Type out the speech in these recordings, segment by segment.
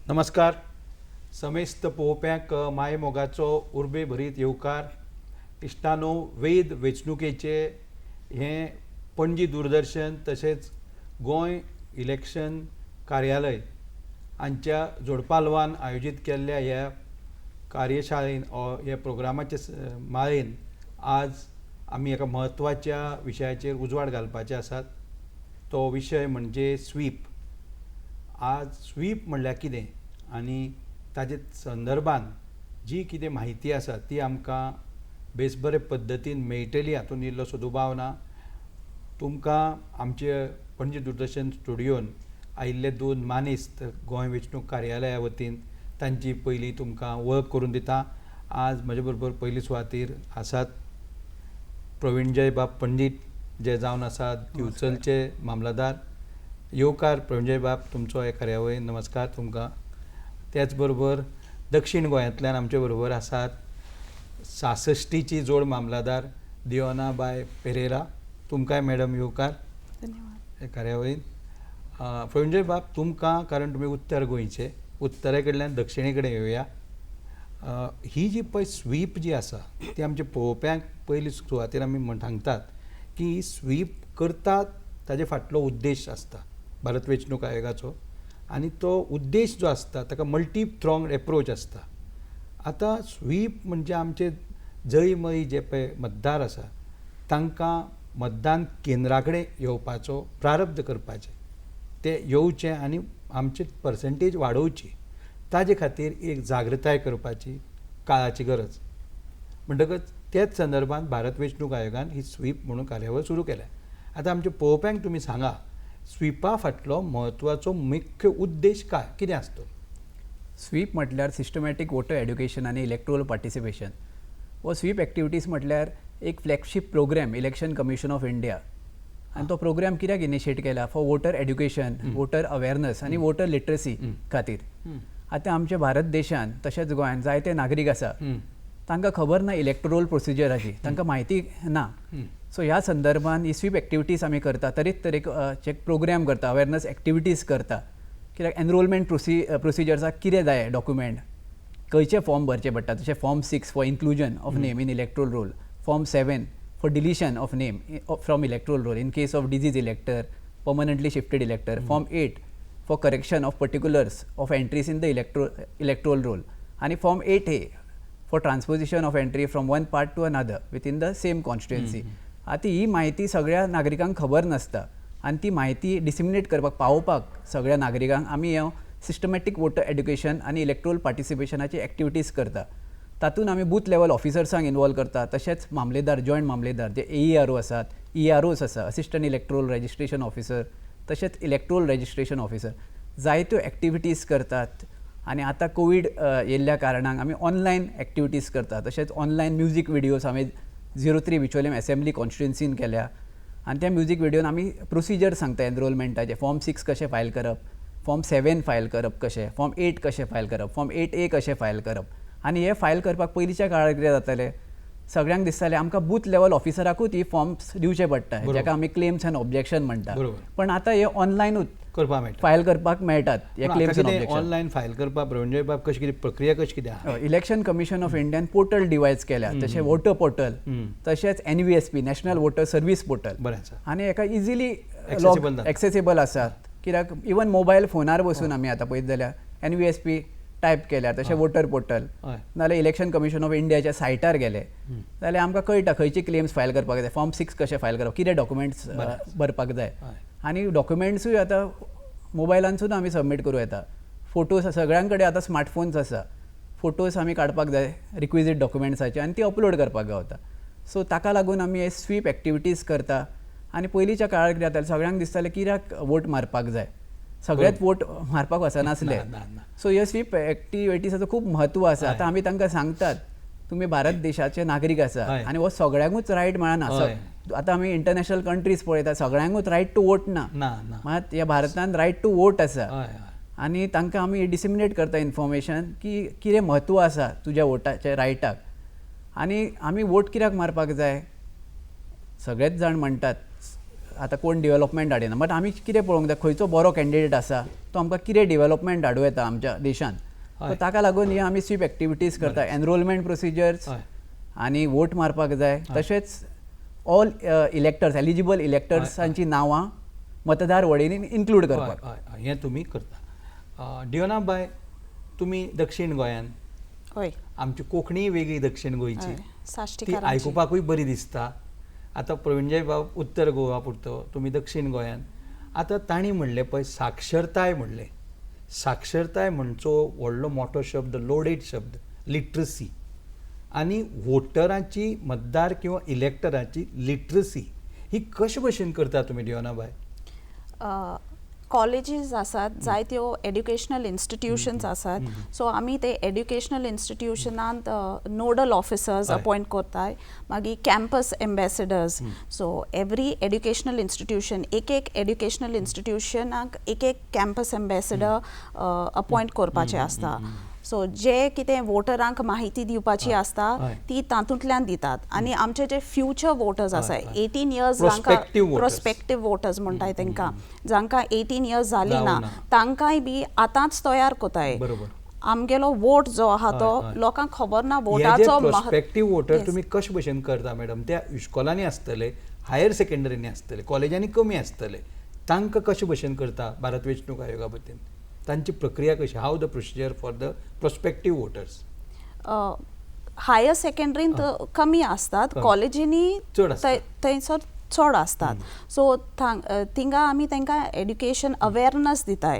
नमस्कार. समेस्त पळोवप्यांक माय मोगाचो उर्बे भरीत येवकार. इश्टानो, वेद वेंचणुकेचे हें पणजी दूरदर्शन तशेंच गोंय इलेक्शन कार्यालय हांच्या जोडपालवान आयोजीत केल्ल्या ह्या कार्यशाळेन ह्या प्रोग्रामाच्या माळेन आज आमी एका म्हत्वाच्या विशयाचेर उजवाड घालपाचे आसात. तो विशय म्हणजे स्वीप. आज स्वीप म्हणल्यार कितें आनी ताजे संदर्भान जी कितें म्हायती आसा ती आमकां बेस बरे पद्दतीन मेळटली हातूंत इल्लो सदुभाव ना. तुमकां आमचे पणजी दूरदर्शन स्टुडियोन आयिल्ले दोन मानेस्त गोंय वेंचणूक कार्यालया वतीन तांची पयली तुमकां वळख करून दिता. आज म्हजे बरोबर पयली सुवातेर आसात प्रवीणजय बाब पंडीत, जे जावन आसात दिवचलचे मामलतदार. येवकार प्रवीणजय बाब, तुमचो हे कार्यावळीन नमस्कार तुमकां. त्याच बरोबर दक्षिण गोंयांतल्यान आमचे बरोबर आसात 66ची जोड मामलतदार दियोना बाय पेरेरा. तुमकांय मॅडम येवकार हे कार्यावळीन. प्रवीणजय बाब, तुमकां, कारण तुमी उत्तर गोंयचे, उत्तरे कडल्यान दक्षिणे कडेन येवया. ही जी पळय स्वीप जी आसा ती आमच्या पळोवप्यांक पयली सुवातेर आमी सांगतात की स्वीप करतात ताजे फाटलो उद्देश आसता भारत वेंचणूक आयोगाचो, आनी तो उद्देश जो आसता ताका मल्टी थ्रॉंगड एप्रोच आसता. आतां स्वीप म्हणजे आमचे जय मय जे पळय मतदार आसा तांकां मतदान केंद्रा कडेन येवपाचो प्रारब्ध करपाचें, ते येवचे आनी आमची पर्संटेज वाडोवची, ताजे खातीर एक जागृताय करपाची काळाची गरज. म्हणटकच तेच संदर्भात भारत वेंचणूक आयोगान ही स्वीप म्हणून कार्यावळ सुरू केल्या. आतां आमच्या पळोवप्यांक तुमी सांगा, स्वीपा फाटलो म्हत्वाचो मुख्य उद्देश काय, कितें आसता? स्वीप म्हटल्यार सिस्टमॅटीक वोटर एड्युकेशन आनी इलेक्टोरल पार्टिसिपेशन. वो स्वीप एक्टिविटीज म्हटल्यार एक flagship programme election commission of India, आनी तो प्रोग्राम कित्याक इनिशिएट केला? For voter education, voter awareness आनी वोटर लिटरसी खातीर. आतां आमच्या भारत देशान तशेंच गोंयांत जायते नागरीक आसा तांकां खबर ना इलेक्टोरल प्रोसिजराची, तांकां म्हायती ना. सो ह्या संदर्भान ही स्वीप एक्टिविटीज आमी करता, तरेकवारचे प्रोग्राम करता, अवेरनस एक्टिविटीज करता. कित्याक एनरोलमेंट प्रोसिजर्साक कितें जाय डॉक्युमेंट, खंयचे फॉर्म भरचे पडटा, जशें form 6 for inclusion of name in electoral roll, form 7 for deletion of name from electoral roll in case of deceased elector, permanently shifted elector, form 8 for correction of particulars of entries in the electoral roll, आनी form 8A for transposition of entry from one part to another within the same constituency. आतां ही म्हायती सगळ्या नागरिकांक खबर नासता, आनी ती म्हायती डिसिमिनेट करपाक, पावोवपाक सगळ्या नागरिकांक आमी हे सिस्टमॅटीक वोटर एड्युकेशन आनी इलेक्टोरल पार्टिसिपेशनाची एक्टिविटीज करता. तातूंत आमी बूथ लेवल ऑफिसर्सांक इनवॉल्व करता, तशेंच मामलेदार, जॉयंट मामलेदार जे AERO आसात, EROs आसा, असिस्टंट इलेक्टोरल रजिस्ट्रेशन ऑफिसर, तशेंच इलेक्टोरल रजिस्ट्रेशन ऑफिसर, जायत्यो एक्टिविटीज करतात. आनी आतां कोवीड येयल्ल्या कारणान आमी ऑनलायन एक्टिविटीज करता, तशेंच ऑनलायन म्युजीक विडियोज आमी 03 बिचोलेम असेंब्ली कॉन्स्टिट्युएन्सीन केल्या. आनी त्या म्युजीक विडियोन आमी प्रोसिजर सांगता एनरोलमेंटाचे. फॉर्म 6 कशें फायल करप, फॉर्म 7 फायल करप कशें, फॉर्म 8 कशें फायल करप, फॉर्म 8A कशें फायल करप. आनी हे फायल करपाक पयलींच्या काळार कितें जातालें, सगळ्यांक दिसतालें आमकां बूथ लेवल ऑफिसराकूच ही फॉर्म्स दिवचे पडटा, जाका आमी क्लेम्स एंड ऑब्जेक्शन म्हणटा. पण आतां हे ऑनलायनूच करपाक मेळटा, फायल करपाक मेळटात हे claims and objection. Online file करपाक प्रवीणजय बाब कशी कितें प्रक्रिया कशी कितें आहा? इलेक्शन कमिशन ऑफ इंडियान पोर्टल डिवायज केल्या, तशें वोटर पोर्टल, तशेंच NVSP national voter service portal, बरें आसा, आनी हेका इजिली एक्सेसिबल आसात. कित्याक इवन मोबायल फोनार बसून आमी आतां पळयत जाल्यार NVSP टायप केल्यार, तशें वोटर पोर्टल, नाजाल्यार इलेक्शन कमिशन ऑफ इंडियाच्या सायटार गेले जाल्यार आमकां कळटा खंयची क्लेम्स फायल करपाक जाय, फॉर्म 6 कशें फायल करप, कितें डॉक्युमेंट्स भरपाक जाय. आनी डॉक्युमेंट्सूय आतां मोबायलान सुद्दां आमी सबमीट करूं येता. फोटोज सगळ्यां कडेन आतां स्मार्टफोन्स आसा, फोटोज आमी काडपाक जाय रिक्विजीट डॉक्युमेंट्साचे आनी ती अपलोड करपाक गावता. सो ताका लागून आमी हे स्वीप एक्टिविटीज करता. आनी पयलींच्या काळार कितें जातालें, सगळ्यांक दिसतालें कित्याक वोट मारपाक जाय, सगळेच वोट मारपाक वचनासले. सो ह्या स्वीप एक्टिविटीजाचो खूब म्हत्व आसा. आतां आमी तांकां सांगतात तुमी भारत देशाचे नागरीक आसा आनी हो सगळ्यांकूच रायट मेळना. आतां आमी इंटरनॅशनल कंट्रीज पळयता, सगळ्यांकूच रायट टू वोट ना, मात ह्या भारतान रायट टू वोट आसा. आनी तांकां आमी डिसिमिनेट करता इन्फॉर्मेशन की कितें म्हत्व आसा तुज्या वोटाच्या रायटाक. आनी आमी वोट कित्याक मारपाक जाय, सगळेच जाण म्हणटात आतां कोण डेव्हलपमेंट हाडिना बट आमी कितें पळोवंक जाय खंयचो बरो कॅन्डिडेट आसा तो आमकां कितें डेव्हलपमेंट हाडूं येता आमच्या देशान हय. ताका लागून ही आमी स्वीप एक्टिविटीज करता एनरोलमेंट प्रोसिजर्स हय. आनी वोट मारपाक जाय तशेंच ऑल इलेक्टर्स एलिजिबल इलेक्टर्सांची नांवां मतदार वळेरीन इन्क्लूड करपाक. हय हें तुमी करता. डियोना बाय तुमी दक्षिण गोंयान हय आमची कोंकणी वेगळी दक्षिण गोंयची हय ती साश्टीकारांची. आयकुपाकूय बरी दिसता. आतां प्रवीणजय बाब उत्तर गोवा पुरतो तुमी दक्षिण गोंयान. आतां तांणी म्हणलें पळय साक्षरताय म्हणलें. साक्षरताय म्हणचो व्हडलो मोठो शब्द लोडेड शब्द लिट्रसी आनी वोटरांची मतदार किंवा इलेक्टरांची लिट्रसी ही कशे भशेन करता तुमी डियोना बाय? कॉलेजीस आसात जायत्यो एड्युकेशनल इन्स्टिट्यूशन्स आसात सो आमी ते एड्युकेशनल इन्स्टिट्यूशनांत नोडल ऑफिसर्स हय. अपॉयंट करताय मागीर campus ambassadors so every educational institution एक एड्युकेशनल इन्स्टिट्यूशनाक एक कॅम्पस एम्बेसिडर अपॉयंट करपाचे आसता. सो जे कितें वोटरांक माहिती दिवपाची आसता हय. ती तातूंतल्यान दितात आनी आमचे जे फ्युचर वोटर्स आसाय हय. 18 years Prospective voters. Prospective voters म्हणटाय तांकां जांकां 18 इयर्स जाली ना जावं ना. तांकांय बी आतांच तयार कोताय. बरोबर. आमगेलो वोट जो आहा तो हय, हय. लोकांक खबर ना हे जे वोटाचो प्रोस्पेक्टीव वोटर Yes. तुमी कशे भशेन करता मॅडम? त्या इश्कोलांनी आसतले हायर सेकंडरीनी आसतले कॉलेजांनी कमी आसतले तांकां कशे भशेन करता भारत वेंचणूक आयोगा वतीन? तांची प्रक्रिया कशी? How the procedure for the prospective voters? Higher सेकंडरींत कमी आसतात कमी. कॉलेजींनी चड आसतात. थंयसर चड आसतात सो थिंगा आमी तांकां एड्युकेशन अवेरनस दिताय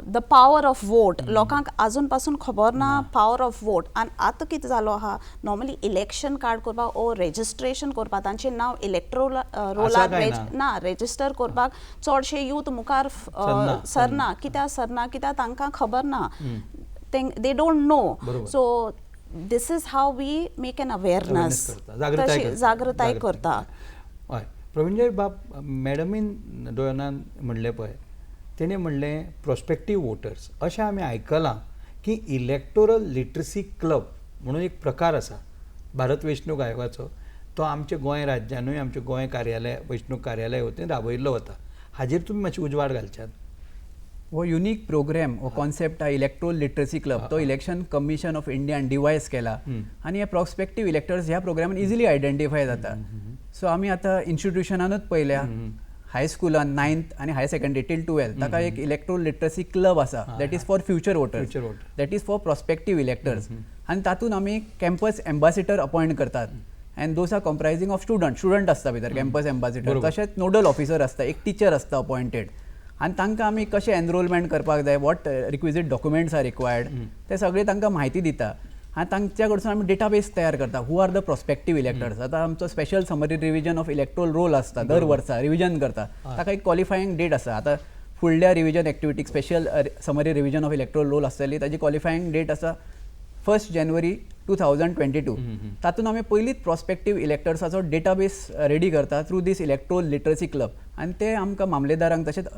द पावर ऑफ वोट लोकांक आजून पासून खबर ना पावर ऑफ वोट. आनी आतां कितें जालो आहा नॉर्मली इलेक्शन कार्ड करपाक ओ रेजिस्ट्रेशन करपाक तांचें नांव इलेक्ट्रोल रोलार काय ना? ना रेजिस्टर करपाक चडशे यूथ मुखार सरना कित्याक तांकां खबर ना दे डोंट नो. बरोबर. So this is how we make an awareness जागृताय करता. हय प्रवीणजय बाब मॅडमीन दोनान म्हणलें पळय तेणें म्हणलें प्रोस्पेक्टीव वोटर्स अशें आमी आयकलां की इलेक्टोरल लिट्रसी क्लब म्हणून एक प्रकार आसा भारत वेंचणूक आयोगाचो तो आमच्या गोंय राज्यानूय आमचे गोंय कार्यालय वेंचणूक कार्यालय वतीन राबयल्लो वता. हाजेर तुमी मातशी उजवाड घालच्यात. हो युनीक प्रोग्राम हो कॉन्सेप्ट हा इलेक्ट्रोल लिटरसी क्लब तो इलेक्शन कमिशन ऑफ इंडियान डिवायस केला आणि हे प्रोस्पेक्टीव इलेक्टर्स ह्या प्रोग्रामान इजिली आयडेंटिफाय जाता. सो आमी आतां इन्स्टिट्यूशनानूच पळयल्या हायस्कुलान 9th आनी हायर सेकंडरी टील 12th ताका एक इलेक्ट्रोल लिटरसी क्लब आसा that is for future voters that is for prospective electors आनी तातूंत आमी कॅम्पस एम्बेसिडर अपॉयंट करतात and those are comprising of student आसता भितर कॅम्पस एम्बेसिडर तशेंच नोडल ऑफिसर आसता एक टीचर आसता अपॉयंटेड आनी तांकां आमी कशें एनरोलमेंट करपाक जाय वॉट रिक्विजीट डॉक्युमेंट्स आर रिक्वायर्ड ते सगळे तांकां म्हायती दिता आनी तांच्या कडसून आमी डेटाबेस तयार करता who are the prospective electors. आतां आमचो special summary revision of electoral roll आसता दर वर्सा रिविजन करता ताका एक क्वॉलिफायींग डेट आसा. आतां फुडल्या रिविजन एक्टिविटीक special summary revision of electoral roll आसतली ताजी क्वॉलिफायींग डेट आसा 1 जानेवारी 2022. तातूंत आमी पयलींच प्रोस्पेक्टीव इलेक्टर्साचो डेटाबेस रेडी करता थ्रू दीस इलेक्ट्रोल लिटरसी क्लब आनी ते आमकां मामलेदारांक तशेंच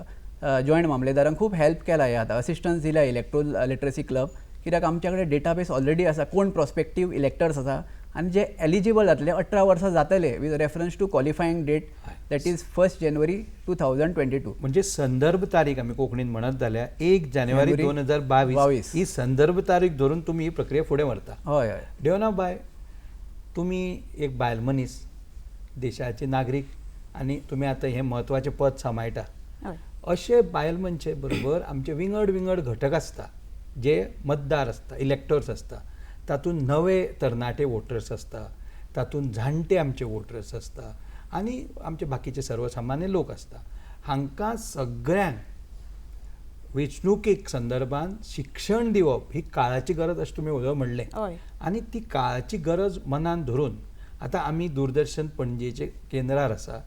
जॉयंट मामलेदारांक खूब हेल्प केला हे आतां असिस्टन्स दिल्या इलेक्ट्रोल लिटरसी क्लब कित्याक आमच्या कडेन डेटाबेस ऑलरेडी आसा कोण प्रोस्पेक्टीव इलेक्टर्स आसा आनी जे एलिजिबल जातले 18 वर्सां जातले with reference to qualifying date that is 1 जानेवारी 2022. म्हणजे संदर्भ तारीख आमी कोंकणीन म्हणत जाल्यार 1 जानेवारी 2022 ही संदर्भ तारीख धरून तुमी ही प्रक्रिया फुडें व्हरता. हय हय. देवना बाय तुमी एक बायल मनीस देशाचे नागरीक आनी तुमी आतां हें म्हत्वाचें पद सांबाळटा. अशे बायल मनशे बरोबर आमचे विंगड घटक आसता जे मतदार आसता इलेक्टर्स आसता तातूंत नवे तरणाटे वोटर्स आसता तातूंत जाणटे आमचे वोटर्स आसता आनी आमचे बाकीचे सर्वसामान्य लोक आसता. हांकां सगळ्यांक वेंचणुकेक संदर्भान शिक्षण दिवप ही काळाची गरज अशें तुमी उलोवप म्हणलें आनी ती काळाची गरज मनान धरून आतां आमी दूरदर्शन पणजेचे केंद्रार आसा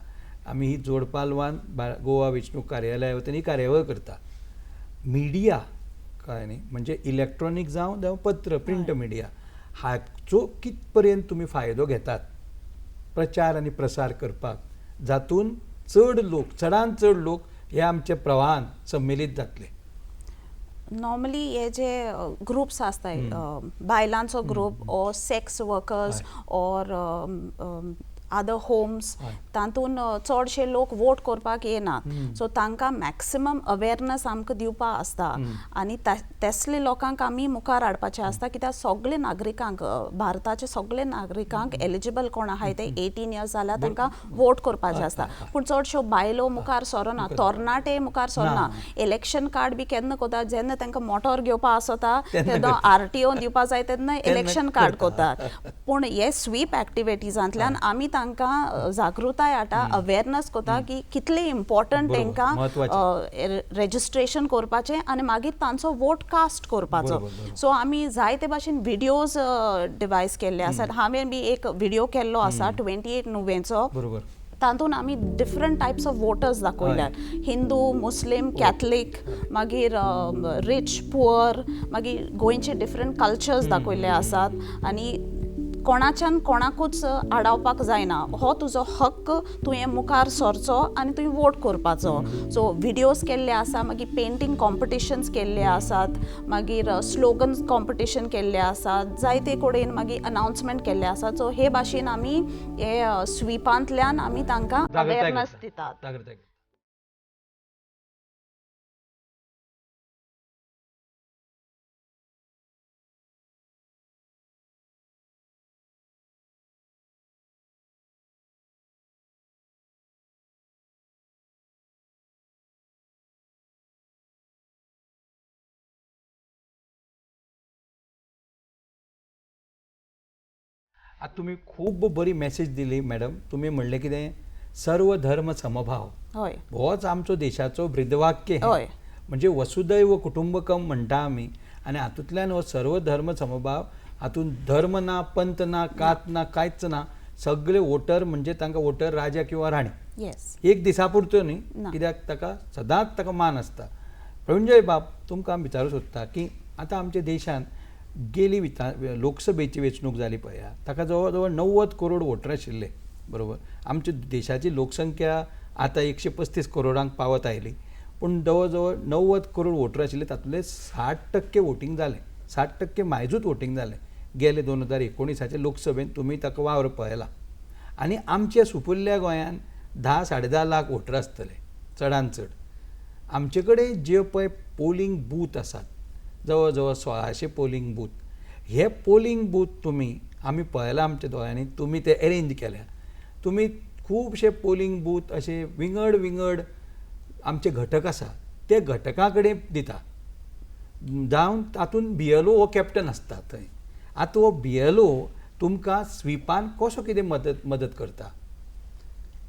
आमी ही जोडपालवान गोवा वेंचणूक कार्यालया वतीन ही कार्यावळ करता. मिडिया कळ्ळें न्ही म्हणजे इलेक्ट्रॉनीक जावं पत्र प्रिंट मिडिया हाचो कित पर्यंत तुमी फायदो घेतात प्रचार आनी प्रसार करपाक जातून चडांत चड लोक हे आमचे प्रवाहान सम्मिलीत जातले. नॉर्मली हे जे ग्रुप्स आसताय बायलांचो group or sex workers or other homes हय. तातूंत चडशे लोक वोट करपाक येनात सो तांकां मॅक्सिमम अवेरनस आमकां दिवपा आसता आनी तेसले लोकांक आमी मुखार हाडपाचें आसता कित्याक सगळे नागरिकांक भारताचे सगळे नागरिकांक एलिजिबल कोण आहाय ते 18 इयर्स जाल्यार तांकां वोट करपाचें आसता पूण चडश्यो बायलो मुखार सरना तरणाटे मुखार सरना इलेक्शन कार्ड बी केन्ना कोतात जेन्ना तांकां मोटोर घेवपा आसता तेन्ना RTO दिवपा जाय तेन्ना इलेक्शन कार्ड कोतात पूण हे स्वीप एक्टिविटीजांतल्यान आमी तांकां जागृताय हाडटा अवेरनस कोता की कितले इम्पॉर्टंट तांकां रेजिस्ट्रेशन करपाचें आनी मागीर तांचो वोट कास्ट करपाचो सो आमी जायते भाशेन व्हिडियोज डिवायस केल्ले आसात हांवें बी एक व्हिडियो केल्लो आसा 28 नोव्हेंबरचो बरोबर तातूंत आमी डिफरंट टायप्स ऑफ वोटर्स दाखयल्यात हिंदू मुस्लीम कॅथलीक मागीर रिच पुअर मागीर गोंयचे डिफरंट कल्चर्स दाखयल्ले आसात आनी कोणाच्यान कोणाकूच आडावपाक जायना हो तुजो हक्क तुवें मुखार सरचो आनी तुवें वोट करपाचो सो व्हिडियोज केल्ले आसा मागीर पेंटींग कॉम्पिटिशन्स केल्ले आसात मागीर स्लोगन कॉम्पिटिशन केल्ले आसात जायते कडेन मागीर अनाउन्समेंट केल्ले आसात सो हे भाशेन आमी हे स्विपांतल्यान आमी तांकां अवेरनस दितात जागृताय आता तुम्ही खूब बरी मेसेज दिली मॅडम तुम्ही म्हणले कितें सर्व धर्म समभाव हय होच आमचो देशाचो ब्रीदवाक्य हय. म्हणजे वसुदैव कुटुंबकम म्हणटा आमी आनी हातूंतल्यान हो सर्व धर्म समभाव हातूंत धर्म ना पंथ ना कात ना कांयच ना सगळे वोटर म्हणजे तांकां वोटर राजा किंवा राणी येस एक दिसा पुरतो न्ही ना. कित्याक ताका सदांच ताका मान आसता प्रवीणजय बाब तुमकां हांव विचारूं सोदता की आतां आमच्या देशांत गेली लोकसभेची वेंचणूक जाली पळया ताका जवळ जवळ 90 करोड वोटर आशिल्ले बरोबर आमच्या देशाची लोकसंख्या आतां 135 करोडांक पावत आयली पूण जवळ जवळ 90 करोड वोटर आशिल्ले तातूंतले 60% वोटींग जालें 60% मायजूच वोटींग जालें गेले 2019च्या लोकसभेन तुमी ताका वावर पळयला आनी आमच्या सुपुल्ल्या गोंयान 10-10.5 लाख वोटर आसतले चडांत चड आमचे कडेन जे पळय पोलिंग बूथ आसात जवळ जवळ 1600 पोलिंग बूथ हे पोलिंग बूथ तुमी आमी पळयला आमच्या दोळ्यांनी तुमी ते अरेंज केल्या तुमी खुबशे पोलिंग बूथ असे विंगड विंगड आमचे घटक आसा ते घटकां कडेन दिता जावन तातूंत BLO हो कॅप्टन आसता थंय आतां हो BLO तुमकां स्विपान कसो कितें मदत करता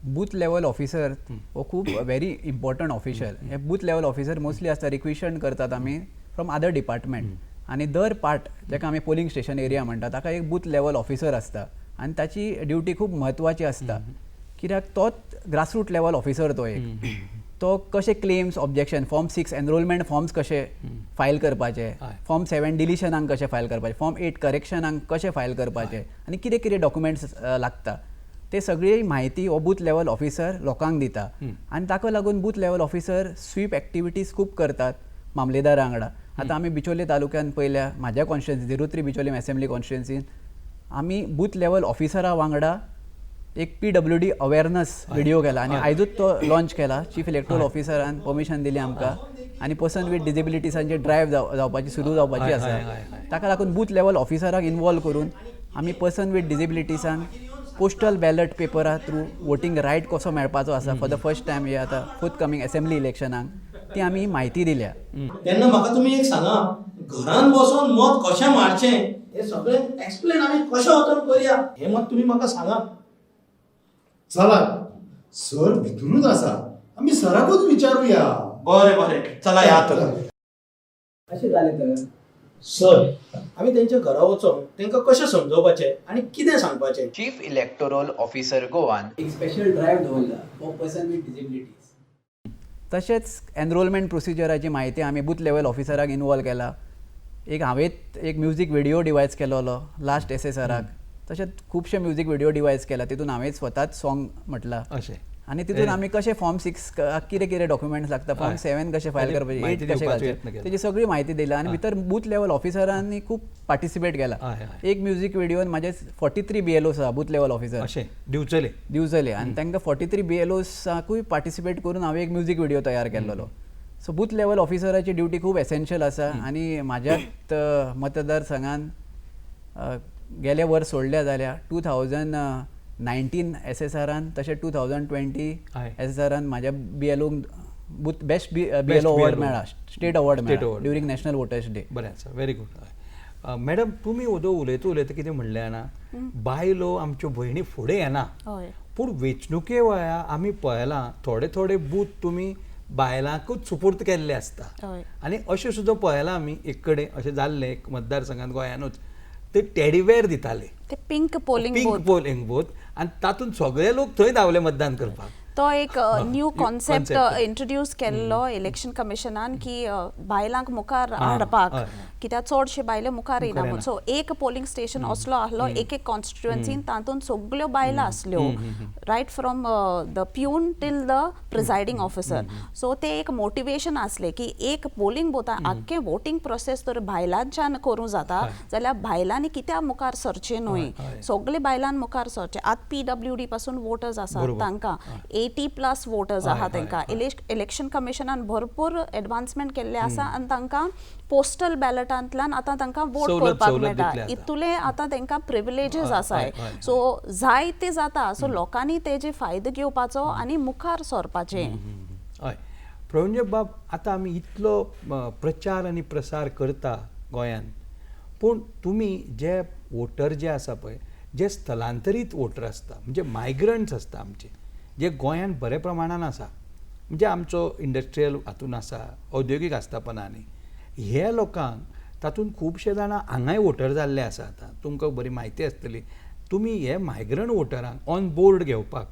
बूथ लेवल ऑफिसर हो खूब व्हेरी इम्पॉर्टंट ऑफिशियल हे बूथ लेवल ऑफिसर मोस्टली आसता रिक्विशन करतात आमी फ्रॉम अदर डिपार्टमेंट आनी दर पार्ट जेका आमी पोलिंग स्टेशन एरिया म्हणटा ताका एक बूथ लेवल ऑफिसर आसता आनी ताची ड्युटी खूब म्हत्वाची आसता कित्याक तोच ग्रासरूट लेवल ऑफिसर तो एक तो कशे claims objection form 6 enrolment forms कशे फायल करपाचे फॉर्म 7 डिलिशनाक कशे फायल करपाचे फॉर्म 8 करेक्शनाक कशे फायल करपाचे आनी कितें कितें डॉक्युमेंट्स लागता ते सगळी म्हायती हो बूथ लेवल ऑफिसर लोकांक दिता आनी ताका लागून booth level officer sweep activities खूब करतात मामलेदारा वांगडा आतां आमी बिचोले तालुक्यान पयल्या म्हाज्या कॉन्स्टिट्युएन्सी 03 बिचोले असेंब्ली कॉन्स्टिट्युएन्सीन आमी बूथ लेवल ऑफिसरा वांगडा एक PWD अवेरनस व्हिडिओ केला आनी आयजूच तो लॉन्च केला चीफ इलेक्टोरल ऑफिसरान परमिशन दिली आमकां आनी पर्सन विथ डिजेबिलिटीसांचे ड्रायव्ह जावपाची सुरू जावपाची आसा ताका लागून बूथ लेवल ऑफिसराक इनवॉल्व करून आमी पर्सन विथ डिजेबिलिटीसान पोस्टल बॅलट पेपरा थ्रू वोटींग रायट कसो मेळपाचो आसा फॉर द फर्स्ट टायम हे आतां फूथ कमींग असेंब्ली इलेक्शनाक ती आमी म्हायती दिल्या तेन्ना म्हाका तुमी एक सांगा घरान बसून मत कशें मारचें हे सगळें एक्सप्लेन आमी कशें वचून करया हे मत तुमी म्हाका सांगा चला सर भितरूच आसा आमी सराकूच विचारूया बरें बरें चला या तर अशें जालें तर सर आमी तेंच्या घरा वचून तेंकां कशें समजोवपाचें आनी कितें सांगपाचें चीफ इलेक्टोरल ऑफिसर गोवान एक स्पेशल ड्रायव्ह दवरला फॉर पर्सन विथ डिजेबिलिटीज तशेंच एनरोलमेंट प्रोसिजराची म्हायती आमी बूथ लेवल ऑफिसराक इनवॉल्व केला एक हांवें एक म्युजीक व्हिडिओ डिवायस केलोलो लास्ट SSRाक तशेंच खुबशे म्युजीक व्हिडिओ डिवायस केला तितून हांवें स्वताच सॉंग म्हटला अशें आनी तितून आमी कशे फॉर्म 6 कितें कितें डॉक्युमेंट्स लागता फॉर्म हय. 7 कशे फायल ताची करपाचे म्हायती 8 कशे दिवपाचो घालचे यत्न केला. तेजी सगळी म्हायती दिली आनी भितर बूथ लेवल ऑफिसरांनी खूब पार्टिसिपेट केला. हय, हय. एक म्युजीक व्हिडिओन म्हाजे 43 BLOs आहा बूथ लेवल ऑफिसर अशें दिवचले दिवचले आनी तांकां 43 BLOसांकूय पार्टिसिपेट करून हांवें एक म्युजीक व्हिडिओ तयार केल्लो. सो बूथ लेवल ऑफिसराची ड्युटी खूब एसेन्शियल आसा आनी म्हाज्यात मतदारसंघान गेले वर्स सोडल्या जाल्यार 2019 SSRान तशें 2020 हय. SSRान म्हाज्या BLOक booth best BLO BLO. Award मेळ्ळा स्टेट अवॉर्ड State मेळ्ळा award. During national voters day. बरें आसा व्हेरी गूड. मॅडम तुमी उलयता कितें म्हणलें जाणा बायलो आमच्यो भयणी फुडें येना हय पूण वेंचणुके वेळा आमी पळयलां थोडे बूथ तुमी बायलांकूच सुपूर्द केल्ले आसता हय आनी अशें सुद्दां पळयलां आमी एक कडेन अशें जाल्लें एक मतदारसंघात गोंयानूच ते टेडीवेर दिताले ते pink polling pink polling booth आनी तातूंत सगळे लोक थंय धांवले मतदान करपाक. तो एक न्यू कॉन्सेप्ट concept. इंट्रोड्यूस केल्लो इलेक्शन कमिशनान की बायलांक मुखार हाडपाक हय. कित्याक चडशे बायले मुखार येना येना. म्हणून. सो एक पोलिंग स्टेशन असलो आहलो एक कॉन्स्टिट्युएन्सीन तातूंत सगल्यो बायलां आसल्यो right from the peon till the presiding officer. So ते एक मोटिवेशन आसले की एक पोलिंग बुथा आख्खे वोटींग प्रोसेस तर बायलांच्यान करूं जाता जाल्यार बायलांनी कित्याक मुखार सरचे न्हय. सगळे बायलां मुखार सरचे. आतां PWD पासून वोटर्स आसात बरोबर. तांकां 80+ वोटर्स हय, आहा हय, तांकां. हय. इलेक्शन कमिशनान भरपूर एडवान्समेंट केल्ले आसा आनी तांकां पोस्टल बॅलटांतल्यान आतां तांकां वोट सवलत करपाक दितले मेळटा. आतां. इतुले आतां तांकां प्रिविलेजीस हय, आसाय. हय, हय, सो जाय ते जाता. सो लोकांनी तेजे फायदो घेवपाचो आनी मुखार सरपाचें. हय प्रवीणजी बाब आतां आमी इतलो प्रचार आनी प्रसार करता गोंयांत पूण तुमी जे वोटर जे आसा पळय जे स्थलांतरीत वोटर आसता म्हणजे मायग्रंट्स आसता आमचे जे गोंयांत बरे प्रमाणान आसा म्हणजे आमचो इंडस्ट्रियल हातून आसा औद्योगीक आस्थापनांनी हे लोकांक तातूंत खुबशे जाणां हांगाय वोटर जाल्ले आसा आतां तुमकां बरी म्हायती आसतली. तुमी हे मायग्रंट वोटरांक ऑन बोर्ड घेवपाक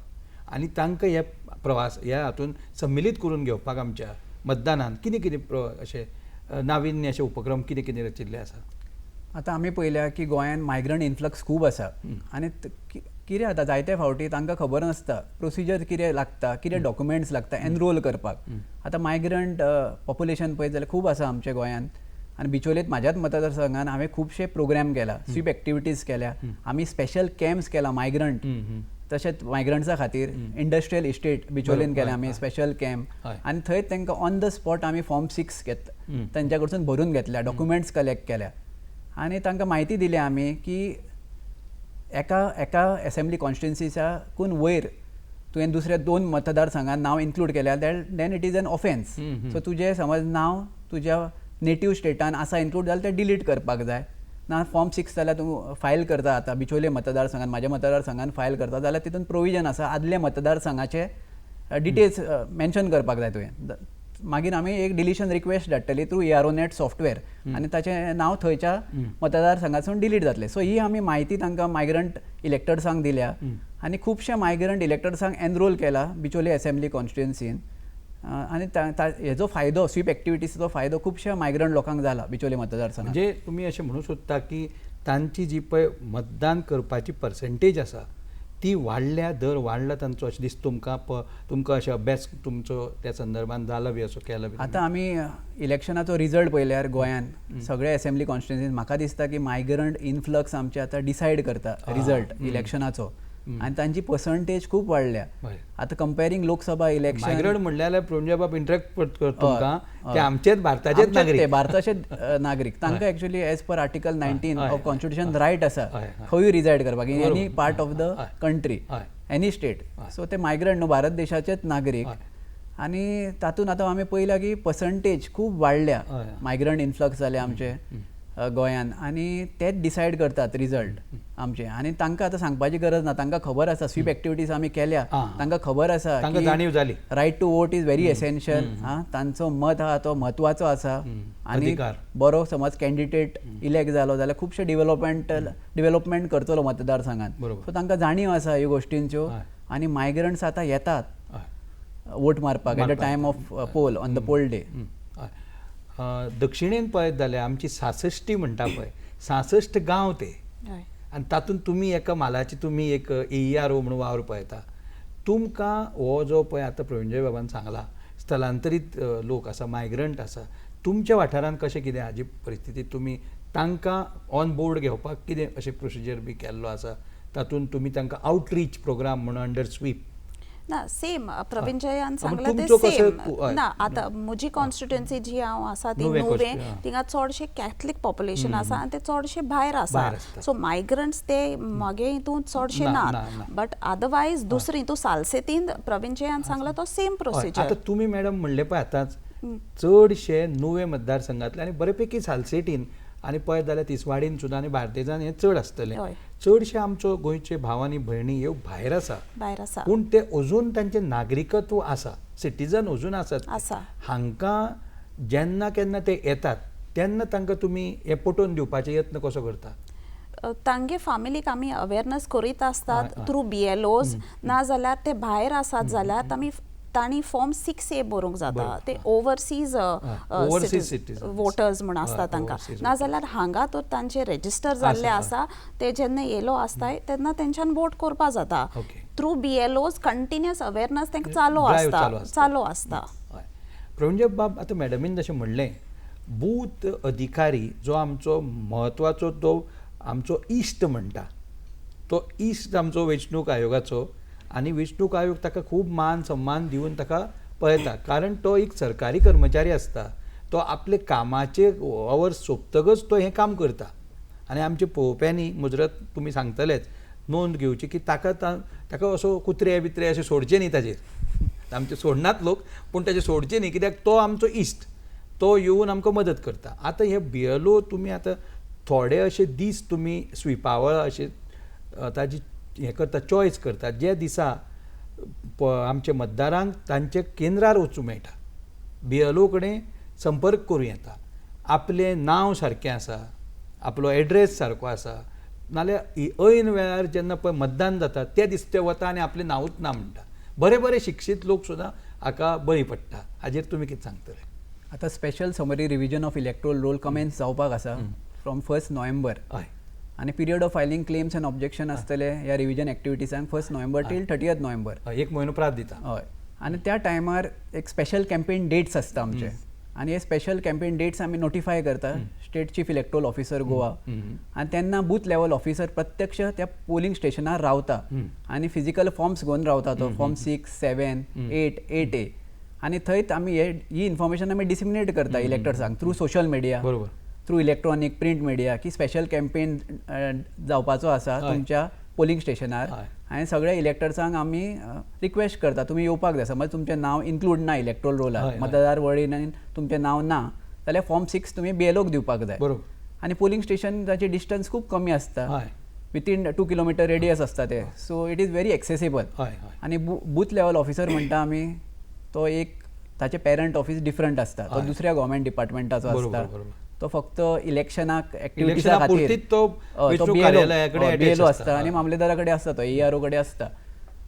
आनी तांकां हे प्रवास ह्या हातून सम्मिलीत करून घेवपाक आमच्या मतदानांत कितें कितें अशें नाविन्य अशे उपक्रम कितें कितें रचिल्ले आसा. आतां आमी पळयल्या की गोंयांत मायग्रंट इन्फ्लक्स खूब आसा आनी कितें जाता जायते फावटी तांकां खबर नासता प्रोसिजर कितें लागता कितें डॉक्युमेंट्स लागता एनरोल करपाक. आतां मायग्रंट पॉप्युलेशन पळयत जाल्यार खूब आसा आमच्या गोंयांत आनी बिचोलेंत म्हाज्याच मतदारसंघान हांवें खुबशे प्रोग्राम केला स्वीप एक्टिविटीज केल्या आमी स्पेशल कॅम्प्स केला मायग्रंट तशेंच मायग्रंट्सा खातीर इंडस्ट्रियल इस्टेट बिचोलेन केल्या आमी स्पेशल कॅम्प आनी थंय तांकां ऑन द स्पॉट आमी फॉर्म 6 घेतला तांच्या कडसून भरून घेतल्या डॉक्युमेंट्स कलेक्ट केल्या आनी तांकां म्हायती दिली आमी की एका असेंब्ली कॉन्स्टिट्युएन्सीच्याकून वयर तुवें दुसऱ्या 2 मतदारसंघांत नांव इन्क्लूड केल्यार then it is an offence. So तुजें समज नांव तुज्या नेटीव स्टेटान आसा इन्क्लूड जाल्यार तें डिलीट करपाक जाय ना. फॉर्म 6 जाल्यार तूं फायल करता आतां बिचोले मतदारसंघान म्हाज्या मतदारसंघान फायल करता जाल्यार तितून प्रोविजन आसा आदल्या मतदारसंघाचे डिटेल्स मेन्शन करपाक जाय तुवें. मागीर आमी एक डिलिशन रिक्वेस्ट धाडटली थ्रू ARONET सॉफ्टवेअर आनी ताचें नांव थंयच्या मतदारसंघासून डिलीट जातलें. सो ही आमी म्हायती तांकां मायग्रंट इलेक्टर्सांक दिल्या आनी खुबशे मायग्रंट इलेक्टर्सांक एनरोल केला बिचोले असेंब्ली कॉन्स्टिट्युएन्सीन आनी हेजो फायदो स्वीप एक्टिविटीजचो फायदो खुबशा मायग्रंट लोकांक जाला बिचोले मतदारसंघात. म्हणजे तुमी अशें म्हणूं सोदता की तांची जी पळय मतदान करपाची पर्संटेज आसा ती वाडल्या दर वाडला तांचो अशें दिसता तुमकां अशें अभ्यास तुमचो त्या संदर्भान जाला बी असो केला बी. आतां आमी इलेक्शनाचो रिजल्ट पळयल्यार गोंयांत सगळे असेंब्ली कॉन्स्टिट्युएन्सीन म्हाका दिसता की मायग्रंट इन्फ्लक्स आमचे आतां डिसायड करता रिजल्ट इलेक्शनाचो आनी तांची पर्संटेज खूब वाडल्या. आतां कंपेरींग लोकसभा इलेक्शन मायग्रंट म्हणल्यार प्रवीण बाब इंटरेक्ट करता तुमकां ते आमचेच भारताचेच नागरीक भारताचे नागरीक तांकां actually as per article 19 of constitution right आसा खंयूय रिजायड करपाक in any part of the country any state. So ते मायग्रंट न्हू भारत देशाचेच नागरीक आनी तातूंत आतां आमी पळयलां की पर्संटेज खूब वाडल्या मायग्रंट इन्फ्लक्स जाले आमचे गोंयांत आनी तेच डिसायड करतात रिजल्ट आमचे आनी तांकां आतां सांगपाची गरज ना तांकां खबर आसा स्वीप एक्टिविटीज आमी केल्या तांकां खबर आसा तांकां जाणीव जाली right to vote is very essential. तांचो मत आहा तो म्हत्वाचो आसा आनी बरो समज कॅन्डिडेट इलेक्ट जालो जाल्यार खुबशे डेव्हलपमेंट करतलो मतदारसंघात. सो तांकां जाणीव आसा ह्यो गोश्टींच्यो आनी मायग्रंट्स आतां येतात वोट मारपाक at the time of poll on the poll day. दक्षिणेन पळयत जाल्यार आमची 66 म्हणटा पळय 66 गांव ते आनी तातूंत तुमी एका म्हालाची तुमी एक AERO म्हणून वावर पळयता तुमकां हो जो पळय आतां प्रवीणजय बाबान सांगला स्थलांतरीत लोक आसा मायग्रंट आसा तुमच्या वाठारांत कशें कितें हाजी परिस्थिती तुमी तांकां ऑन बोर्ड घेवपाक कितें अशें प्रोसिजर बी केल्लो आसा तातूंत तुमी तांकां आउटरीच प्रोग्राम म्हणून अंडर स्वीप ना सेम प्रवीणजयान पण सांगला ते तुमचो कसो सेम हय. ना आता म्हजी कॉन्स्टिट्युएन्सी जी हांव आसा ती नुवें नुवें consti- थिंगा चडशे कॅथलीक पॉप्युलेशन आसा आनी ते चडशे भायर भायर आसा आसता. सो मायग्रंट्स ते मागे हितून चडशे ना, नात ना, ना. बट अदरवायज दुसरी तूं सालसेतीन प्रवीणजयान सांगला तो सेम हय, प्रोसिजर आतां तुमी मॅडम म्हणले पळय आतांच चडशे नुवें मतदारसंघांतले आनी बरेपैकी सालसेटीन आनी पळयत जाल्यार तिसवाडीन सुद्दां आनी बार्देजान हें चड आसतलें हय. चडशे आमचो गोंयचे भाव आनी भयणी ह्यो भायर आसा भायर आसा पूण ते अजून तांचें नागरिकत्व आसा सिटीजन अजून आसात आसा. हांकां जेन्ना केन्ना ते येतात तेन्ना तांकां तुमी हें पटोवन दिवपाचे यत्न कसो करता तांगे फॅमिलीक आमी अवेरनस करीत हय, आसतात हय. थ्रू BLOs ना जाल्यार ते भायर आसात जाल्यार आमी तांणी फॉर्म 6A बरोवंक जाता बरोबर, ते ओवरसीज overseas citizens. वोटर्स म्हण आसता हय, तांकां overseas ना जाल्यार हांगा तर तांचे रेजिस्टर जाल्ले आसा, आसा ते जेन्ना येयलो आसताय तेन्ना तेंच्यान वोट करपा जाता okay. Through BLOs continuous awareness तांकां चालू Drive चालू आसता आसता. चालू आसता हय प्रवीणजय बाब आतां मॅडमीन जशें म्हणलें बूथ अधिकारी जो आमचो म्हत्वाचो तो आमचो इश्ट म्हणटा तो इश्ट आमचो वेंचणूक आयोगाचो आनी वेंचणूक आयोग ताका खूब मान सन्मान दिवन ताका पळयता कारण तो एक सरकारी कर्मचारी आसता तो आपले कामाचे अवर्स सोंपतकच तो हें काम करता आनी आमचे पळोवप्यांनी मुजरत तुमी सांगतलेच नोंद घेवची की ताका असो कुत्रे बित्रे अशें सोडचे न्ही ताचेर आमचे सोडनात लोक पूण ताचे सोडचे न्ही कित्याक तो आमचो इश्ट तो येवन आमकां मदत करता आतां हे BLO तुमी आतां थोडे अशे दीस तुमी स्विपावळ अशे ताजी हें करता चॉयस करता जे दिसा आमचे मतदारांक तांचे केंद्रार वचूं मेळटा BLO कडेन संपर्क करूं येता आपलें नांव सारकें आसा आपलो एड्रेस सारको आसा नाल्यार ऐन वेळार जेन्ना पळय मतदान जाता ते दीस ते वता आनी आपलें नांवूच ना म्हणटा बरे बरे शिक्षीत लोक सुद्दां हाका बळी पडटा हाजेर तुमी कितें सांगतले आतां special summary revision of electoral roll commence जावपाक आसा फ्रॉम 1 नोव्हेंबर हय आनी period of filing claims and objection आसतले ह्या रिव्हिजन एक्टिविटीजांक 1 नोव्हेंबर टील 30 नोव्हेंबर हय एक म्हयनो प्रात दिता हय आनी त्या टायमार एक स्पेशल कॅम्पेन डेट्स आसता आमचे आनी हे स्पेशल कॅम्पेन डेट्स आमी नोटिफाय करता state chief electoral officer Goa आनी तेन्ना बूथ लेवल ऑफिसर प्रत्यक्ष त्या पोलिंग स्टेशनार रावता आनी फिजिकल फॉर्म्स घेवन रावता तो फॉर्म 6, 7, 8, 8A आनी थंयच आमी ही इन्फॉर्मेशन आमी डिसिमिनेट करता इलेक्टर्सांक थ्रू सोशल मिडिया बरोबर थ्रू इलेक्ट्रॉनीक प्रिंट मिडिया की स्पेशल कॅम्पेन जावपाचो आसा हय. तुमच्या पोलिंग स्टेशनार हय. आनी सगळ्या इलेक्टर्सांक आमी रिक्वेस्ट करता तुमी येवपाक जाय समज तुमचें नांव इन्क्लूड ना इलेक्ट्रोल हय, रोलार हय. मतदार वळीन तुमचें नांव ना जाल्यार फॉर्म 6 तुमी BLOक दिवपाक जाय बरोबर आनी पोलिंग स्टेशन ताची डिस्टन्स खूब कमी आसता हय विथीन 2 किलोमिटर रेडियस आसता ते so it is very accessible हय हय आनी बूथ लेवल ऑफिसर म्हणटा आमी तो एक ताचे पेरंट ऑफिस डिफरंट आसता तो हय. दुसऱ्या गव्हर्मेंट डिपार्टमेंटाचो बरोबर, आसता बरोबर. तो फक्त इलेक्शनाक एक्टिविटीजा इलेक्शना खातीर पुरतीच तो वेंचणूक कार्यालया कडेन attach BLO आसता. आसता आनी हय. मामलेदारा कडेन आसता तो ARO कडेन आसता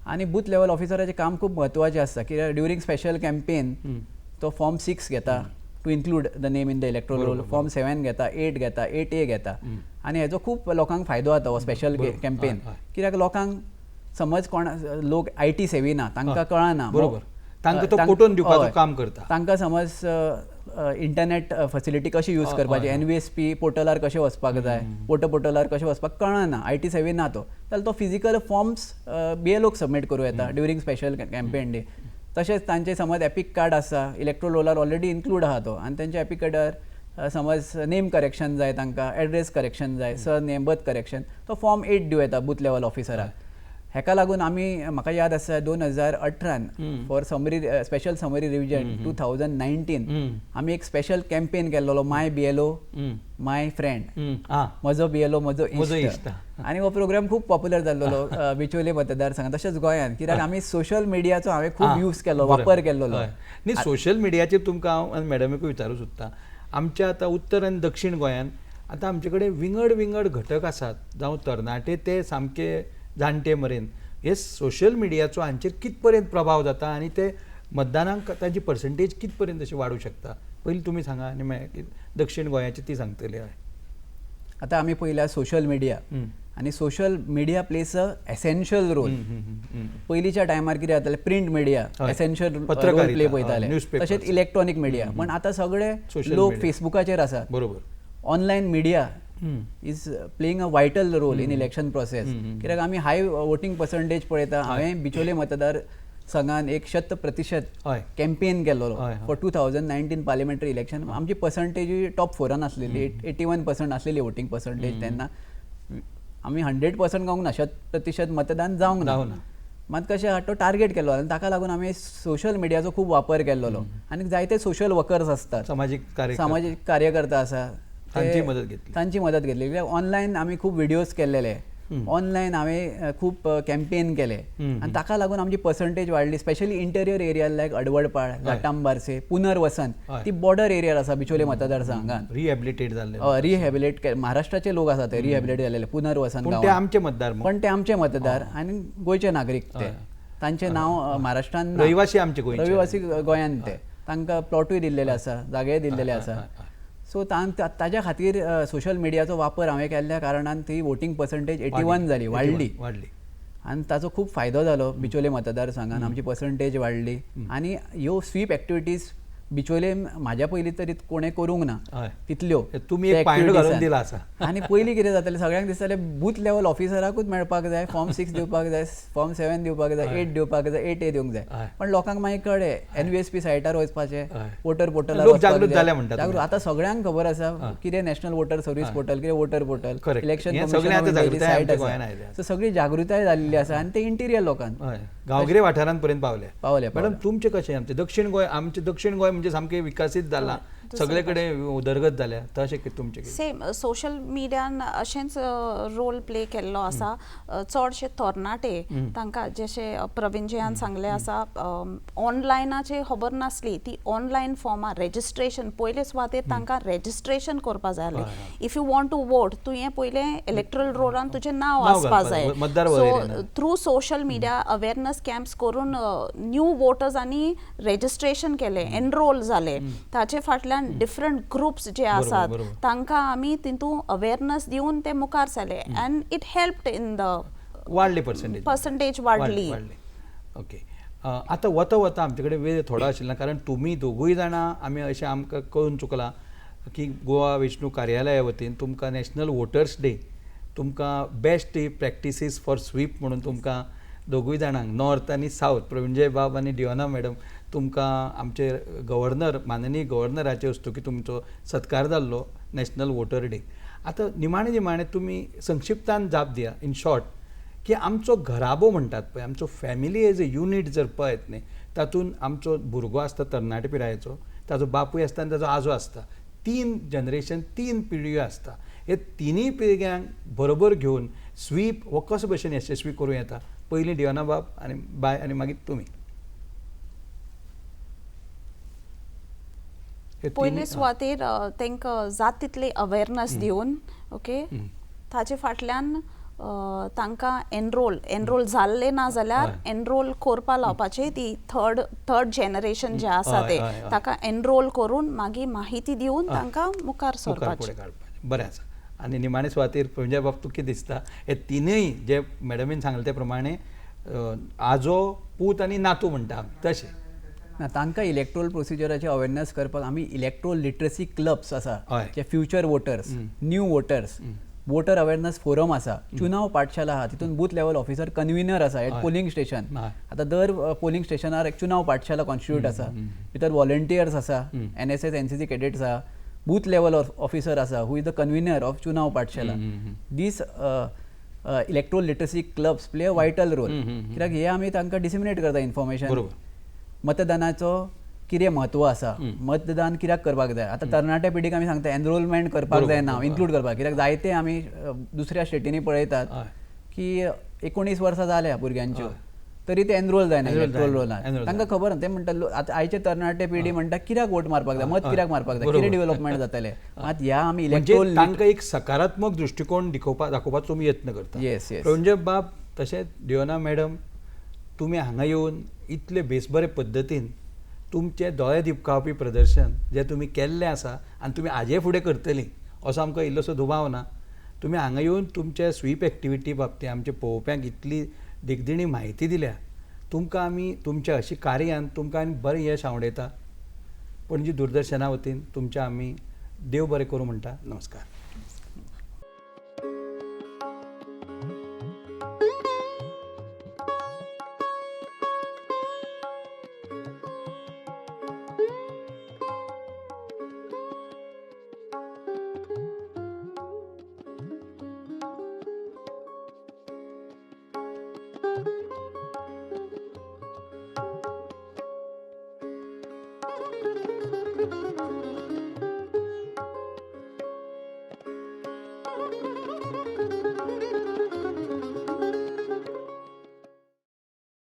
आनी बूथ लेवल ऑफिसराचें काम खूब म्हत्वाचें आसता कित्याक ड्युरींग स्पेशल कॅम्पेन तो फॉर्म 6 घेता to include the name in the electoral roll form 7 घेता 8 घेता 8A घेता आनी हेजो खूब लोकांक फायदो जाता हो स्पेशल बरोबर. कॅम्पेन हय, हय. कित्याक लोकांक समज कोण लोक IT सेवी ना तांकां कळना बरोबर. तांकां तो पटोवन दिवपाचो हय. काम करता. तांकां समज इंटरनेट फॅसिलिटी कशी यूज करपाची NVSP पोर्टलार कशें वचपाक जाय वोटर पोर्टलार कशें वचपाक कळना IT सेवी ना तो जाल्यार तो फिजिकल फॉर्म्स BLOक सबमीट करूं येता ड्युरींग स्पेशल कॅम्पेन डे तशेंच तांचे समज एपिक कार्ड आसा इलेक्ट्रोल रोलार ऑलरेडी इन्क्लूड आहा तो आनी तेंच्या एपिक कार्डार समज नेम करेक्शन जाय तांकां एड्रेस करेक्शन जाय सरनेम बर्थ करेक्शन तो फॉर्म 8 दिवं येता बूथ लेवल ऑफिसराक हेका लागून आमी म्हाका याद आसा 2018 for summary special summary revision 2019 आमी एक स्पेशल कॅम्पेन केल्लो माय BLO माय फ्रेंड आं म्हजो BLO म्हजो म्हजो इश्ट इश्ट. आनी हो प्रोग्राम खूब पॉप्युलर जाल्लो बिचोले मतदारसंघात तशेंच गोंयांत कित्याक आमी सोशल मिडियाचो हांवें खूब यूज केल्लो वापर केल्लो न्ही सोशल मिडियाचेर तुमकां हांव आनी मॅडमीकूय विचारूं सोदतां आमच्या आतां उत्तर आनी दक्षिण गोंयांत आतां आमचे कडेन विंगड घटक आसात जावं तरणाटे ते सामके जाणटे मेरेन हे सोशल मिडियाचो हांचेर कित पर्यंत प्रभाव जाता आनी ते मतदानांक ताची पर्संटेज कित पर्यंत अशी वाडूंक शकता पयलीं तुमी सांगा आनी मागीर दक्षिण गोंयाची ती सांगतली हय आतां आमी पयल्या सोशल मिडिया आनी सोशल मिडिया प्लेस अ एसेन्शियल रोल. पयलींच्या टायमार कितें जातालें, प्रिंट मिडिया हय. एसेन्शियल रोल पत्रकारिता, प्ले हय, पळयताले, newspapers. तशेंच इलेक्ट्रॉनीक मिडिया. पण आतां सगळे Social लोक media. फेसबुकाचेर आसात. बरोबर. Online media is playing a vital role in election process. कित्याक आमी हाय वोटींग पर्संटेज पळयता. हांवें बिचोले मतदार संघान 100% हय. कॅम्पेन केल्लो हय, हय. For 2019 parliamentary election. आमची पर्संटेज टॉप 4 आसलेली, 81% आसलेली वोटींग पर्संटेज तेन्ना. आमी 100% गावंक ना, 100% मतदान जावंक जावंक ना. ना. मात कशें आहा तो टार्गेट केल्लो आनी ताका लागून आमी सोशल मिडियाचो खूब वापर केल्लो. आनी जायते सोशल वर्कर्स आसतात, सामाजीक कार्यकर्ते. सामाजीक कार्यकर्ता आसा, तांची मदत घेतली. तांची मदत घेतली. कित्याक ऑनलायन आमी खूब व्हिडियोज केल्लेले, ऑनलायन हांवें खूब कॅम्पेन केले आनी ताका लागून आमची पर्संटेज वाडली. स्पेशली इंटेरियर एरिया लायक अडवडपाळ, घाटांबारसे, पुनर्वसन, हय. ती बॉर्डर एरियार आसा बिचोले मतदारसंघान. रिहॅबिलिटेट जाल्ले. रिहॅबिलेट महाराष्ट्राचे लोक आसात ते रिहॅबिलेट जाल्ले पुनर्वसन पूण ते गांवांत. आमचे मतदार मग. पण ते आमचे मतदार आनी गोंयचे नागरीक ते. हय. तांचे नांव महाराष्ट्रान ना. रहिवासी आमचे गोंयचे. रहिवासी गोंयांत ते. तांकां प्लॉटूय दिल्लेले आसा, जागे दिल्लेले आसा. सो ताज्या खातीर सोशल मिडियाचो वापर हांवें केल्ल्या कारणान ती वोटींग पर्संटेज 81 जाली, वाडली. आनी ताचो खूब फायदो जालो बिचोले मतदारसंघान. आमची पर्संटेज वाडली आनी ह्यो स्वीप एक्टिविटीज बिचोले म्हाज्या पयलीं तरी कोणें करूंक ना हय. तितल्यो. तुमी एक पांयडो घालून दिला आसा. आनी पयलीं कितें जातालें, सगळ्यांक दिसतालें बूथ लेवल ऑफिसराकूच मेळपाक जाय, फॉर्म 6 दिवपाक जाय, फॉर्म 7 दिवपाक जाय, 8 दिवपाक जाय, 8A दिवंक जाय. हय. पण लोकांक मागीर कळ्ळें NVSP सायटार वचपाचें, हय. वोटर पोर्टलार लोक जागृत जाले म्हणटात तुमी. आतां सगळ्यांक खबर आसा कितें नॅशनल वोटर सर्वीस पोर्टल, कितें वोटर पोर्टल, Correct. इलेक्शन हें सगळें आतां जागृताय सायट आमच्या गोंयांत आयल्या. आसा. सो सगळी जागृताय जाल्ली आसा आनी ते इंटिरियर लोकांक हय. गांवगिरे वाठारांत पर्यंत पावले. पावले. मॅडम तुमचें कशें आमचें दक्षिण गोंय, आमचें दक्षिण गोंय म्हणजे सामकें विकसीत जाला, सगळे कडेन उदरगत जाल्या, तशें तुमचें कितें? सेम सोशल मिडियान अशेंच रोल प्ले केल्लो आसा. चडशे तरणाटे तांकां जशें प्रवीणजीयान सांगलें आसा, ऑनलायनाची खबर नासली, ती ऑनलायन फॉर्मां रेजिस्ट्रेशन पयले सुवातेर तांकां रेजिस्ट्रेशन करपा जाय आसलें. If you want to vote तुवें पयलें इलेक्ट्रल रोलान तुजें नांव आसपा जाय. मतदार वळेरेंत. So through social media awareness camps करून न्यू वोटर्सांनी रेजिस्ट्रेशन केलें, एनरोल जाले. ताचे फाटल्यान डिफरंट ग्रुप्स जे आसात बरोबर. तांकां आमी तितून अवेरनस दिवन ते मुखार सरले and it helped in the वाडली पर्संटेज वाडली. ओके. आतां वता वता आमचे कडेन वेळ थोडो आशिल्लो, कारण तुमी दोगूय जाणां आमी अशें आमकां कळून चुकलां की गोवा वेंचणूक कार्यालया वतीन तुमकां नॅशनल वोटर्स डे, तुमकां बेस्ट प्रॅक्टिसीस फॉर स्वीप म्हणून तुमकां दोगूय जाणांक नॉर्थ आनी सावथ, प्रवीणजय बाब आनी डियोना मॅडम, तुमकां आमचे गव्हर्नर, माननीय गव्हर्नराचे हस्तुकी तुमचो सत्कार जाल्लो नॅशनल वोटर डे. आतां निमाणें तुमी संक्षिप्तान जाप दिया इन शॉर्ट, की आमचो घराबो म्हणटात पळय, आमचो फॅमिली एज अ युनीट जर पळयत न्ही, तातूंत आमचो भुरगो आसता तरणाटे पिरायेचो, ताजो बापूय आसता आनी ताजो आजो आसता, 3 जनरेशन, 3 पिळग्यो आसता. हे तिनूय पिळग्यांक बरोबर घेवन स्वीप हो कसो भशेन यशस्वी करूं येता? पयलीं डियोना बाब आनी बाय आनी मागीर तुमी. पयले सुवातेर तांकां जाता तितले अवेरनस दिवन, ओके, ताचे फाटल्यान तांकां एनरोल जाल्ले ना जाल्यार एनरोल करपा लावपाचे. ती थर्ड जनरेशन जे आसा ते ताका एनरोल करून मागीर माहिती दिवन तांकां मुखार सरपाचें. बरें आसा. आनी निमाणे सुवातेर प्रवीणजय बाब तुका कितें दिसता, हे तिनूय जे मॅडमीन सांगले ते प्रमाणे आजो, पूत आनी नातू म्हणटा आमी तशें ना, तांकां इलेक्ट्रोल प्रोसिजराचे अवेरनस करपाक आमी इलेक्ट्रोल लिटरसी क्लब्स आसा, जे future voters, new voters, voter awareness forum आसा, चुनाव पाठशाला आहा, तितून बूथ लेवल ऑफिसर कन्व्हिनर आसा एट पोलिंग स्टेशन. आतां दर पोलिंग स्टेशनार एक चुनाव पाठशाला कॉन्स्टिट्यूट आसा, भितर व्हॉलंटियर्स आसा, NSS NCC कॅडेट्स आहा, बूथ लेवल ऑफिसर आसा who is the convener of Chunav Pathshala. These electoral literacy clubs play a vital role. कित्याक हे आमी तांकां डिसिमिनेट करता इन्फॉर्मेशन. मतदानाचो कितें म्हत्व आसा, मतदान कित्याक करपाक जाय. आतां तरणाट्या पिढीक आमी सांगता एनरोलमेंट करपाक जाय, नांव इन्क्लूड करपाक. कित्याक जायते आमी दुसऱ्या स्टेटींनी पळयतात की 19 वर्सां जाल्या भुरग्यांच्यो, तरी ते एनरोल जायना इलेक्ट्रोल रोलान. तांकां खबर ना. ते म्हणटा आतां आयचे तरणाटे पिढी म्हणटा कित्याक वोट मारपाक जाय, मत कित्याक मारपाक जाय, कितें डेव्हलपमेंट जातलें. मात ह्या आमी इलेक्ट्रोल तांकां एक सकारात्मक दृश्टिकोन दाखोवपाचो तुमी यत्न करता. येस. प्रवीणजय बाब तशेंच डियोना मॅडम, तुमी हांगा येवन इतले बेसबरे पद्दतीन तुमचें दोळे दिपकावपी प्रदर्शन जें तुमी केल्लें आसा आनी तुमी हाजे फुडें करतलीं असो आमकां इल्लोसो दुबाव ना. तुमी हांगा येवन तुमच्या स्वीप एक्टिविटी बाबतींत आमच्या पळोवप्यांक इतली दिगदिणी म्हायती दिल्या. तुमकां आमी तुमच्या अशी कार्यान तुमकां आनी बरें यश आवडयता. पणजी दूरदर्शना वतीन तुमच्या आमी देव बरें करूं म्हणटा. नमस्कार.